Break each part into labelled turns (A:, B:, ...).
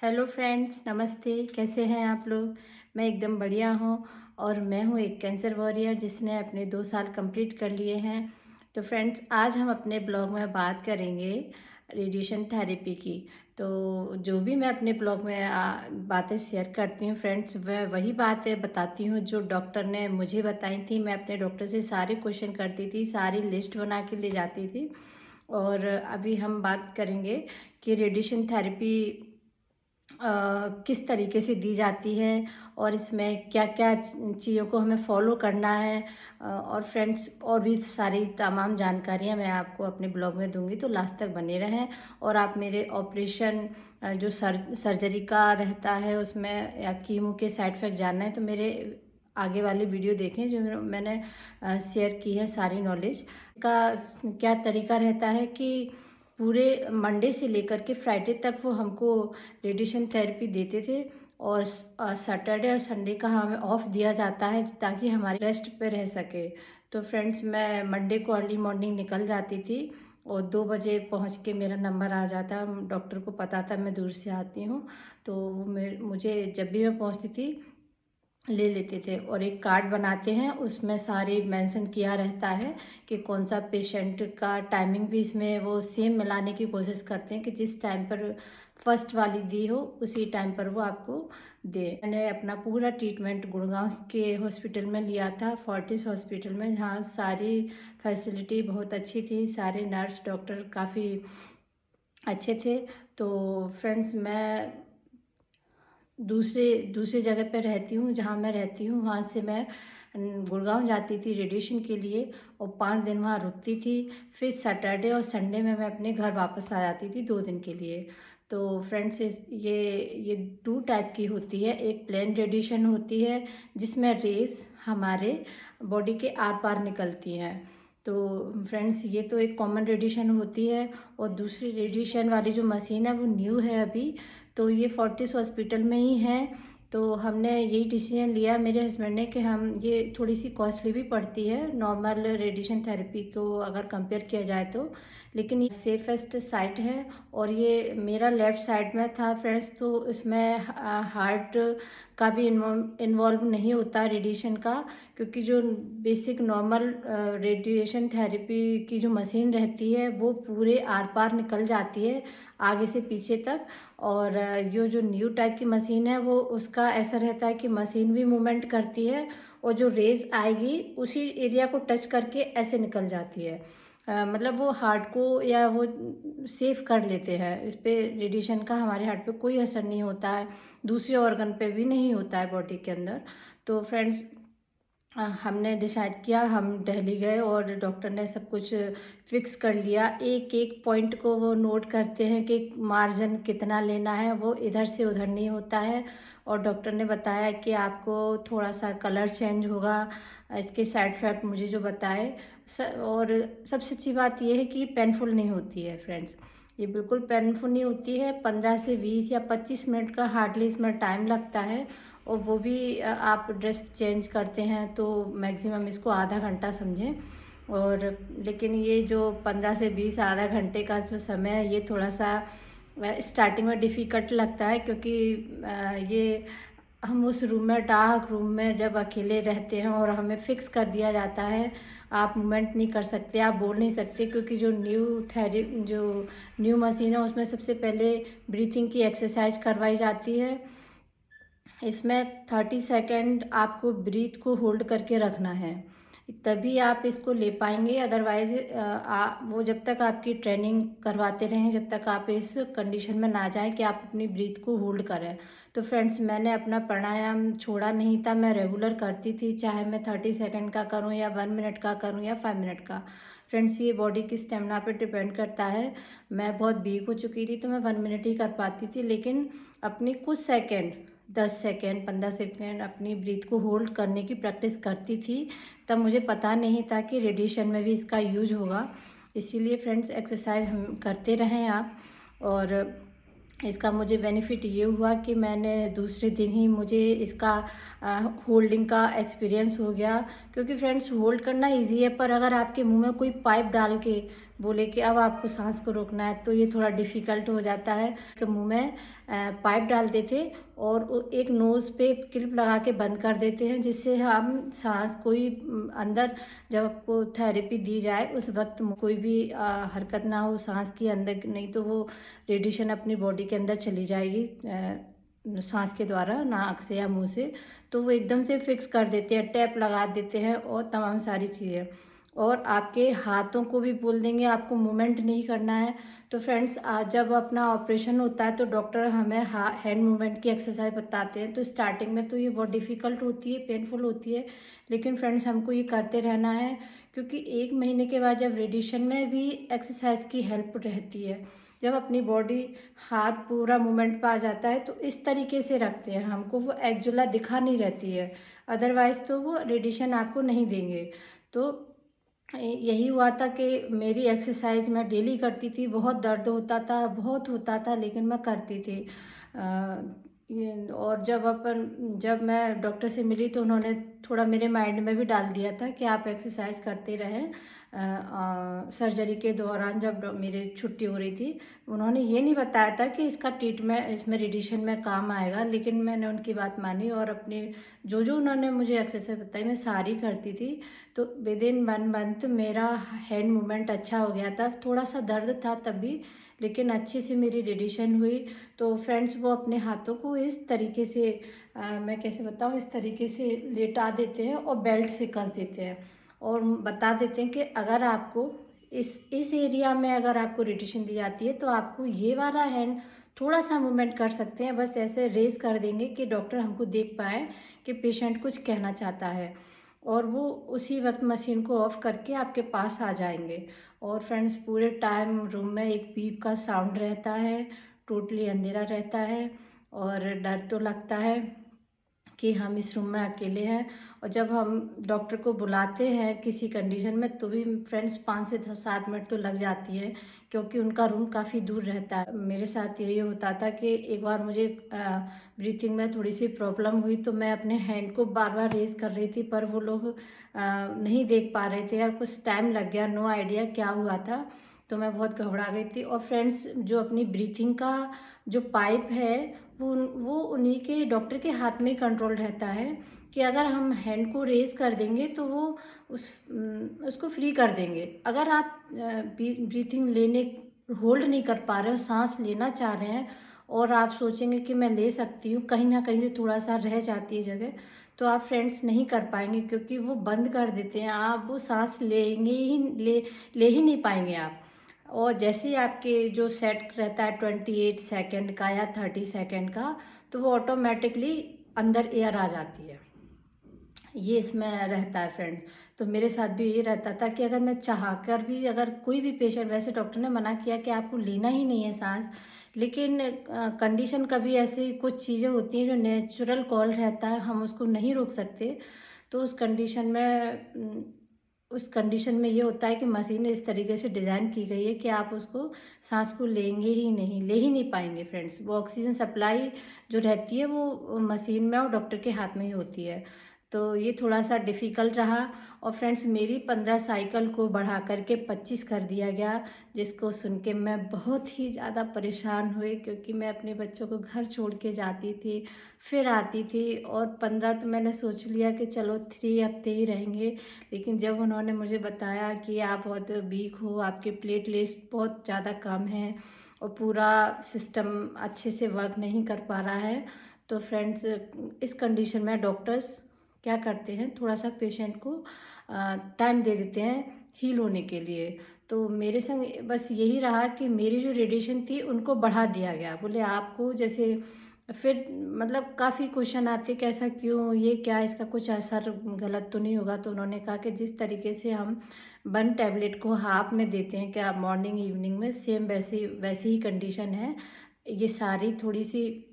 A: Hello friends, नमस्ते। कैसे हैं आप लोग? मैं एकदम बढ़िया हूँ। और मैं हूँ एक कैंसर वॉरियर जिसने अपने 2 साल कंप्लीट कर लिए हैं। तो फ्रेंड्स, आज हम अपने ब्लॉग में बात करेंगे रेडिएशन थेरेपी की। तो जो भी मैं अपने ब्लॉग में बातें शेयर करती हूँ फ्रेंड्स, वह वही बातें बताती हूँ जो डॉक्टर ने मुझे बताई थी। मैं अपने डॉक्टर से सारे क्वेश्चन करती थी, सारी लिस्ट बना के ले जाती थी। और अभी हम बात करेंगे कि रेडिएशन थेरेपी किस तरीके से दी जाती है और इसमें क्या क्या चीज़ों को हमें फॉलो करना है। और फ्रेंड्स, और भी सारी तमाम जानकारियाँ मैं आपको अपने ब्लॉग में दूंगी, तो लास्ट तक बने रहें। और आप मेरे ऑपरेशन जो सर्जरी का रहता है उसमें या कीमो के साइड इफ़ेक्ट जानना है तो मेरे आगे वाली वीडियो देखें जो मैंने शेयर की है सारी नॉलेज का। क्या तरीका रहता है कि पूरे मंडे से लेकर के फ्राइडे तक वो हमको रेडिएशन थेरेपी देते थे। और सैटरडे और संडे का हमें ऑफ दिया जाता है ताकि हमारे रेस्ट पे रह सके। तो फ्रेंड्स, मैं मंडे को अर्ली मॉर्निंग निकल जाती थी और 2 बजे पहुंच के मेरा नंबर आ जाता। डॉक्टर को पता था मैं दूर से आती हूँ, तो वो मुझे जब भी मैं पहुंचती थी ले लेते थे। और एक कार्ड बनाते हैं, उसमें सारे मेंशन किया रहता है कि कौन सा पेशेंट का टाइमिंग भी इसमें वो सेम मिलाने की कोशिश करते हैं कि जिस टाइम पर फर्स्ट वाली दी हो उसी टाइम पर वो आपको दे। मैंने अपना पूरा ट्रीटमेंट गुड़गांव के हॉस्पिटल में लिया था, फोर्टिस हॉस्पिटल में, जहाँ सारी फैसिलिटी बहुत अच्छी थी, सारे नर्स डॉक्टर काफ़ी अच्छे थे। तो फ्रेंड्स, मैं दूसरे दूसरे जगह पर रहती हूँ, जहाँ मैं रहती हूँ वहाँ से मैं गुड़गांव जाती थी रेडिएशन के लिए और 5 दिन वहाँ रुकती थी। फिर सैटरडे और संडे में मैं अपने घर वापस आ जाती थी 2 दिन के लिए। तो फ्रेंड्स, ये 2 टाइप की होती है। एक प्लेन रेडिएशन होती है जिसमें रेस हमारे बॉडी के आर पार निकलती हैं। तो फ्रेंड्स, ये तो एक कॉमन रेडिएशन होती है। और दूसरी रेडिएशन वाली जो मशीन है वो न्यू है अभी, तो ये फोर्टिस हॉस्पिटल में ही है। तो हमने यही डिसीजन लिया मेरे हस्बैंड ने कि हम, ये थोड़ी सी कॉस्टली भी पड़ती है नॉर्मल रेडिएशन थेरेपी को अगर कंपेयर किया जाए तो, लेकिन ये सेफेस्ट साइट है। और ये मेरा लेफ़्ट साइड में था फ्रेंड्स, तो इसमें हार्ट का भी इन्वॉल्व नहीं होता रेडिएशन का, क्योंकि जो बेसिक नॉर्मल रेडिएशन थेरेपी की जो मशीन रहती है वो पूरे आर पार निकल जाती है आगे से पीछे तक। और ये जो न्यू टाइप की मशीन है वो, उसका ऐसा रहता है कि मशीन भी मूवमेंट करती है और जो रेज आएगी उसी एरिया को टच करके ऐसे निकल जाती है। मतलब वो हार्ट को या वो सेफ कर लेते हैं। इस पे रेडिएशन का हमारे हार्ट पे कोई असर नहीं होता है, दूसरे ऑर्गन पे भी नहीं होता है बॉडी के अंदर। तो फ्रेंड्स, हमने डिसाइड किया, हम दिल्ली गए और डॉक्टर ने सब कुछ फिक्स कर लिया। एक एक पॉइंट को वो नोट करते हैं कि मार्जिन कितना लेना है, वो इधर से उधर नहीं होता है। और डॉक्टर ने बताया कि आपको थोड़ा सा कलर चेंज होगा, इसके साइड इफ़ेक्ट मुझे जो बताए। और सबसे अच्छी बात यह है कि पेनफुल नहीं होती है फ्रेंड्स, ये बिल्कुल पेनफुल नहीं होती है। 15 से 20 या 25 मिनट का हार्डली इसमें टाइम लगता है। और वो भी आप ड्रेस चेंज करते हैं तो मैक्सिमम इसको आधा घंटा समझें। और लेकिन ये जो 15 से 20 आधा घंटे का जो समय है ये थोड़ा सा स्टार्टिंग में डिफ़िकल्ट लगता है, क्योंकि ये हम उस रूम में, डार्क रूम में जब अकेले रहते हैं और हमें फ़िक्स कर दिया जाता है, आप मूवमेंट नहीं कर सकते, आप बोल नहीं सकते, क्योंकि जो न्यू मशीन है उसमें सबसे पहले ब्रीथिंग की एक्सरसाइज करवाई जाती है। इसमें 30 सेकेंड आपको ब्रीथ को होल्ड करके रखना है, तभी आप इसको ले पाएंगे। अदरवाइज़ वो जब तक आपकी ट्रेनिंग करवाते रहें, जब तक आप इस कंडीशन में ना जाएं कि आप अपनी ब्रीथ को होल्ड करें। तो फ्रेंड्स, मैंने अपना प्राणायाम छोड़ा नहीं था, मैं रेगुलर करती थी, चाहे मैं 30 सेकेंड का करूं या 1 मिनट का करूं या 5 मिनट का। फ्रेंड्स, ये बॉडी की स्टेमिना पे डिपेंड करता है। मैं बहुत वीक हो चुकी थी तो मैं 1 मिनट ही कर पाती थी, लेकिन अपनी कुछ सेकेंड, 10 सेकेंड, 15 सेकेंड अपनी ब्रीथ को होल्ड करने की प्रैक्टिस करती थी। तब मुझे पता नहीं था कि रेडिएशन में भी इसका यूज होगा। इसीलिए फ्रेंड्स, एक्सरसाइज हम करते रहें आप। और इसका मुझे बेनिफिट ये हुआ कि मैंने दूसरे दिन ही मुझे इसका होल्डिंग का एक्सपीरियंस हो गया। क्योंकि फ्रेंड्स, होल्ड करना इजी है, पर अगर आपके मुंह में कोई पाइप डाल के बोले कि अब आपको सांस को रोकना है, तो ये थोड़ा डिफ़िकल्ट हो जाता है कि मुंह में पाइप डालते थे और एक नोज़ पे क्लिप लगा के बंद कर देते हैं, जिससे हम सांस कोई अंदर जब आपको थेरेपी दी जाए उस वक्त कोई भी हरकत ना हो सांस की अंदर, नहीं तो वो रेडिएशन अपनी बॉडी के अंदर चली जाएगी सांस के द्वारा, नाक से या मुंह से। तो वो एकदम से फिक्स कर देते हैं, टैप लगा देते हैं और तमाम सारी चीज़ें। और आपके हाथों को भी बोल देंगे आपको मूवमेंट नहीं करना है। तो फ्रेंड्स, जब अपना ऑपरेशन होता है तो डॉक्टर हमें हैंड मूवमेंट की एक्सरसाइज बताते हैं। तो स्टार्टिंग में तो ये बहुत डिफ़िकल्ट होती है, पेनफुल होती है, लेकिन फ्रेंड्स हमको ये करते रहना है, क्योंकि 1 महीने के बाद जब रेडिएशन में भी एक्सरसाइज की हेल्प रहती है। जब अपनी बॉडी हाथ पूरा मूवमेंट पे आ जाता है तो इस तरीके से रखते हैं, हमको वो एक्जुला दिखा नहीं रहती है, अदरवाइज़ तो वो रेडिएशन आपको नहीं देंगे। तो यही हुआ था कि मेरी एक्सरसाइज मैं डेली करती थी, बहुत दर्द होता था, बहुत होता था, लेकिन मैं करती थी। और जब मैं डॉक्टर से मिली तो उन्होंने थोड़ा मेरे माइंड में भी डाल दिया था कि आप एक्सरसाइज करते रहें। सर्जरी के दौरान जब मेरी छुट्टी हो रही थी, उन्होंने ये नहीं बताया था कि इसका ट्रीटमेंट इसमें रेडिएशन में काम आएगा, लेकिन मैंने उनकी बात मानी और अपने जो जो उन्होंने मुझे एक्सरसाइज बताई मैं सारी करती थी। तो विद इन 1 मंथ मेरा हैंड मूवमेंट अच्छा हो गया था, थोड़ा सा दर्द था तब भी, लेकिन अच्छे से मेरी रेडिएशन हुई। तो फ्रेंड्स, वो अपने हाथों को इस तरीके से मैं कैसे बताऊँ, इस तरीके से लेटा देते हैं और बेल्ट से कस देते हैं और बता देते हैं कि अगर आपको इस एरिया में अगर आपको रेडिएशन दी जाती है तो आपको ये वाला हैंड थोड़ा सा मूवमेंट कर सकते हैं, बस ऐसे रेस कर देंगे कि डॉक्टर हमको देख पाए कि पेशेंट कुछ कहना चाहता है, और वो उसी वक्त मशीन को ऑफ करके आपके पास आ जाएंगे। और फ्रेंड्स, पूरे टाइम रूम में एक बीप का साउंड रहता है, टोटली अंधेरा रहता है और डर तो लगता है कि हम इस रूम में अकेले हैं। और जब हम डॉक्टर को बुलाते हैं किसी कंडीशन में तो भी फ्रेंड्स 5 से 7 मिनट तो लग जाती है, क्योंकि उनका रूम काफ़ी दूर रहता है। मेरे साथ यही होता था कि एक बार मुझे ब्रीथिंग में थोड़ी सी प्रॉब्लम हुई तो मैं अपने हैंड को बार बार रेज कर रही थी, पर वो लोग नहीं देख पा रहे थे, या कुछ टाइम लग गया, नो आइडिया क्या हुआ था। तो मैं बहुत घबरा गई थी। और फ्रेंड्स, जो अपनी ब्रीथिंग का जो पाइप है वो उन्हीं के डॉक्टर के हाथ में कंट्रोल रहता है, कि अगर हम हैंड को रेज कर देंगे तो वो उसको फ्री कर देंगे। अगर आप ब्रीथिंग लेने होल्ड नहीं कर पा रहे हो, सांस लेना चाह रहे हैं और आप सोचेंगे कि मैं ले सकती हूँ, कहीं ना कहीं से थोड़ा सा रह जाती है जगह, तो आप फ्रेंड्स नहीं कर पाएंगे, क्योंकि वो बंद कर देते हैं, आप वो सांस लेंगे ही ले ही नहीं पाएंगे आप। और जैसे ही आपके जो सेट रहता है 28 सेकंड का या 30 सेकंड का, तो वो ऑटोमेटिकली अंदर एयर आ जाती है, ये इसमें रहता है फ्रेंड्स। तो मेरे साथ भी ये रहता था कि अगर मैं चाह कर भी, अगर कोई भी पेशेंट, वैसे डॉक्टर ने मना किया कि आपको लेना ही नहीं है सांस, लेकिन कंडीशन कभी ऐसी कुछ चीज़ें होती हैं जो नेचुरल कॉल रहता है, हम उसको नहीं रोक सकते। तो उस कंडीशन में ये होता है कि मशीन इस तरीके से डिज़ाइन की गई है कि आप उसको सांस को ले ही नहीं पाएंगे फ्रेंड्स। वो ऑक्सीजन सप्लाई जो रहती है वो मशीन में और डॉक्टर के हाथ में ही होती है। तो ये थोड़ा सा डिफ़िकल्ट रहा। और फ्रेंड्स, मेरी 15 साइकिल को बढ़ा करके 25 कर दिया गया, जिसको सुन के मैं बहुत ही ज़्यादा परेशान हुई, क्योंकि मैं अपने बच्चों को घर छोड़ के जाती थी, फिर आती थी। और 15 तो मैंने सोच लिया कि चलो 3 हफ्ते ही रहेंगे, लेकिन जब उन्होंने मुझे बताया कि आप बहुत वीक हो, आपके प्लेटलेट्स बहुत ज़्यादा कम है और पूरा सिस्टम अच्छे से वर्क नहीं कर पा रहा है, तो फ्रेंड्स, इस कंडीशन में डॉक्टर्स क्या करते हैं, थोड़ा सा पेशेंट को टाइम दे देते हैं हील होने के लिए। तो मेरे संग बस यही रहा कि मेरी जो रेडिएशन थी उनको बढ़ा दिया गया, बोले आपको जैसे, फिर मतलब काफ़ी क्वेश्चन आते कि ऐसा क्यों, ये क्या, इसका कुछ असर गलत तो नहीं होगा। तो उन्होंने कहा कि जिस तरीके से हम 1 टैबलेट को हाफ में देते हैं, क्या मॉर्निंग इवनिंग में, सेम वैसे ही कंडीशन है, ये सारी थोड़ी सी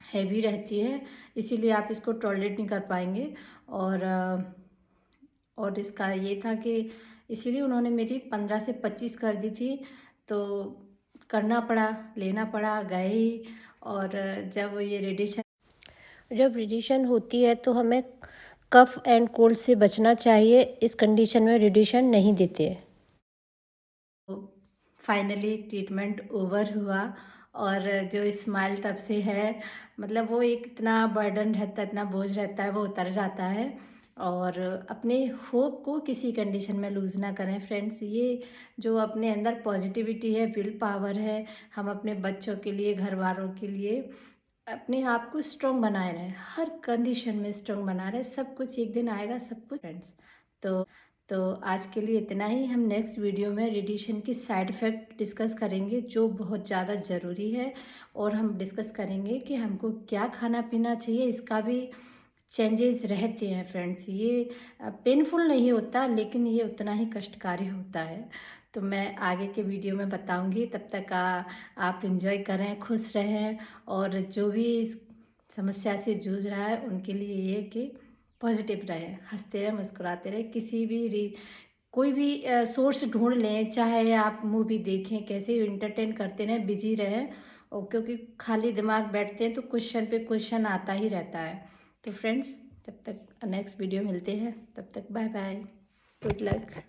A: हैवी रहती है, इसीलिए आप इसको टॉलरेट नहीं कर पाएंगे। और और इसका ये था कि इसीलिए उन्होंने मेरी 15 से 25 कर दी थी। तो करना पड़ा, लेना पड़ा, गए ही। और जब रेडिएशन होती है तो हमें कफ एंड कोल्ड से बचना चाहिए, इस कंडीशन में रेडिएशन नहीं देते। फाइनली ट्रीटमेंट ओवर हुआ और जो स्माइल तब से है, मतलब वो एक इतना बर्डन रहता है, इतना बोझ रहता है, वो उतर जाता है। और अपने होप को किसी कंडीशन में लूज़ ना करें फ्रेंड्स। ये जो अपने अंदर पॉजिटिविटी है, विल पावर है, हम अपने बच्चों के लिए, घर वालों के लिए अपने आप को स्ट्रॉन्ग बनाए रहें, हर कंडीशन में स्ट्रॉन्ग बना रहे। सब कुछ एक दिन आएगा, सब कुछ फ्रेंड्स। तो आज के लिए इतना ही। हम नेक्स्ट वीडियो में रेडिएशन की साइड इफ़ेक्ट डिस्कस करेंगे, जो बहुत ज़्यादा ज़रूरी है। और हम डिस्कस करेंगे कि हमको क्या खाना पीना चाहिए, इसका भी चेंजेस रहते हैं फ्रेंड्स। ये पेनफुल नहीं होता, लेकिन ये उतना ही कष्टकारी होता है। तो मैं आगे के वीडियो में बताऊंगी। तब तक आप इंजॉय करें, खुश रहें, और जो भी इस समस्या से जूझ रहा है उनके लिए ये कि पॉजिटिव रहें, हंसते रहें, मुस्कुराते रहें। कोई भी सोर्स ढूंढ लें, चाहे आप मूवी देखें, कैसे इंटरटेन करते रहें, बिजी रहें। और क्योंकि खाली दिमाग बैठते हैं तो क्वेश्चन पे क्वेश्चन आता ही रहता है। तो फ्रेंड्स, जब तक नेक्स्ट वीडियो मिलते हैं, तब तक बाय बाय, गुड लक।